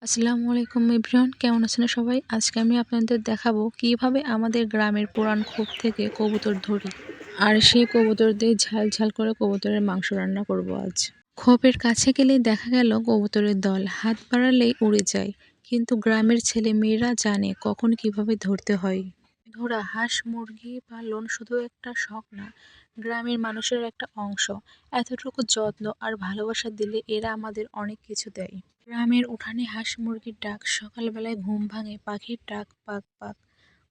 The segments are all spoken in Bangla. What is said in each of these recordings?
আসসালামু আলাইকুম এভরিওয়ান, কেমন আছেন সবাই? আজকে আমি আপনাদের দেখাবো কিভাবে আমাদের গ্রামের পুরান খোপ থেকে কবুতর ধরি। আর সেই কবুতর দিয়ে ঝাল ঝাল করে কবুতরের মাংস রান্না করব আজ। খোপের কাছে গেলেই দেখা গেল কবুতরের দল, হাত বাড়ালেই উড়ে যায়। কিন্তু গ্রামের ছেলে মেয়েরা জানে কখন কিভাবে ধরতে হয়। ধরা হাঁস মুরগি পালন শুধু একটা শখ না, গ্রামের মানুষের একটা অংশ। এতটুকু যত্ন আর ভালোবাসা দিলে এরা আমাদের অনেক কিছু দেয়। গ্রামের উঠানে হাঁস মুরগির ডাক, সকালবেলায় ঘুম ভাঙে পাখির ডাক, পাক পাক।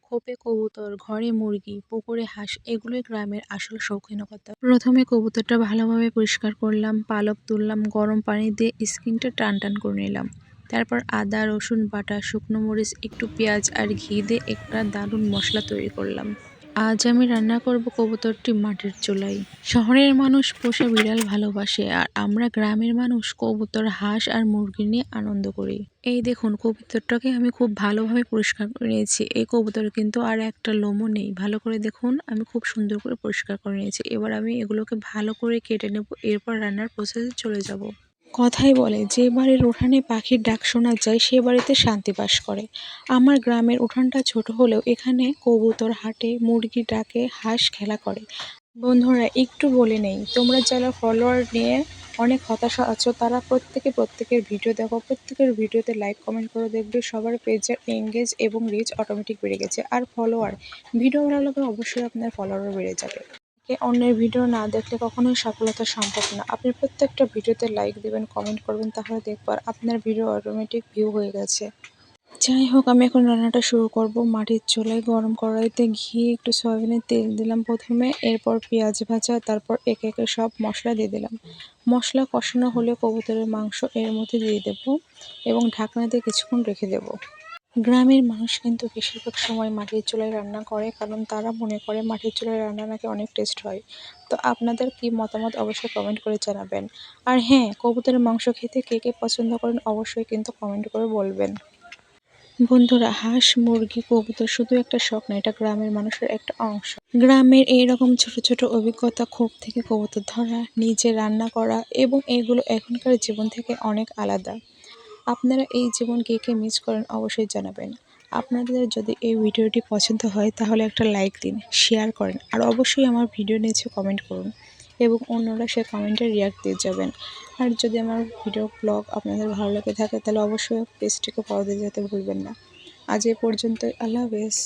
খোপে কবুতর, ঘরে মুরগি, পুকুরে হাঁস, এগুলোই গ্রামের আসল শৌখিনতা। প্রথমে কবুতরটা ভালোভাবে পরিষ্কার করলাম, পালক তুললাম, গরম পানি দিয়ে স্কিনটা টান টান করে নিলাম। তারপর আদা রসুন বাটা, শুকনো মরিচ, একটু পেঁয়াজ আর ঘি দিয়ে একটা দারুণ মশলা তৈরি করলাম। আজ আমি রান্না করব কবুতরটি মাটির চুলায়। শহরের মানুষ পোষা বিড়াল ভালোবাসে, আর আমরা গ্রামের মানুষ কবুতর, হাঁস আর মুরগি নিয়ে আনন্দ করি। এই দেখুন, কবুতরটাকে আমি খুব ভালোভাবে পরিষ্কার করে নিয়েছি। এই কবুতরে কিন্তু আর একটা লোমও নেই। ভালো করে দেখুন, আমি খুব সুন্দর করে পরিষ্কার করে নিয়েছি। এবার আমি এগুলোকে ভালো করে কেটে নেব, এরপর রান্নার প্রসেসে চলে যাব। কথাই বলে, যে বাড়ির উঠানে পাখির ডাক শোনা যায় সে বাড়িতে শান্তি বাস করে। আমার গ্রামের উঠানটা ছোট হলেও এখানে কবুতর হাঁটে, মুরগি ডাকে, হাঁস খেলা করে। বন্ধুরা, একটু বলে নেই, তোমরা যারা ফলোয়ার নিয়ে অনেক হতাশা আছো তারা প্রত্যেকের ভিডিও দেখো, প্রত্যেকের ভিডিওতে লাইক কমেন্ট করে দেখবে সবার পেজের এঙ্গেজ এবং রিচ অটোমেটিক বেড়ে গেছে। আর ফলোয়ার, ভিডিও ভালো লাগলে অবশ্যই আপনার ফলোয়ারও বেড়ে যাবে। অন্যের ভিডিও না দেখলে কখনোই সফলতা সম্ভব না। আপনি প্রত্যেকটা ভিডিওতে লাইক দিবেন, কমেন্ট করবেন, তাহলে দেখবার আপনার ভিডিও অটোমেটিক ভিউ হয়ে গেছে। যাই হোক, আমি এখন রান্নাটা শুরু করব। মাটির চুলায় গরম কড়াইতে ঘি, একটু সয়াবিনের তেল দিলাম প্রথমে, এরপর পেঁয়াজ ভাজা, তারপর একে একে সব মশলা দিয়ে দিলাম। মশলা কষানো হলে কবুতরের মাংস এর মধ্যে দিয়ে দেব এবং ঢাকনা দিয়ে কিছুক্ষণ রেখে দেব। গ্রামের মানুষ কিন্তু বেশিরভাগ সময় মাটির চুলায় রান্না করে, কারণ তারা মনে করে মাটির চুলায় রান্না নাকি অনেক টেস্ট হয়। তো আপনাদের কি মতামত অবশ্যই কমেন্ট করে জানাবেন। আর হ্যাঁ, কবুতরের মাংস খেতে কে কে পছন্দ করেন অবশ্যই কিন্তু কমেন্ট করে বলবেন। বন্ধুরা, হাঁস মুরগি কবুতর শুধু একটা শখ না, এটা গ্রামের মানুষের একটা অংশ। গ্রামের এইরকম ছোট ছোট অভিজ্ঞতা, খোপ থেকে কবুতর ধরা, নিজে রান্না করা, এবং এগুলো এখনকার জীবন থেকে অনেক আলাদা। আপনারা এই জীবন কে কে মিস করেন অবশ্যই জানাবেন। আপনাদের যদি এই ভিডিওটি পছন্দ হয় তাহলে একটা লাইক দিন, শেয়ার করেন, আর অবশ্যই আমার ভিডিও নিচে কমেন্ট করুন এবং অন্যরা সে কমেন্টে রিয়াক্ট দিয়ে যাবেন। আর যদি আমার ভিডিও ব্লগ আপনাদের ভালো লেগে থাকে তাহলে অবশ্যই পেজটিকে ফলো দিয়ে যেতে ভুলবেন না। আজ এ পর্যন্তই, আল্লাহ হাফেজ।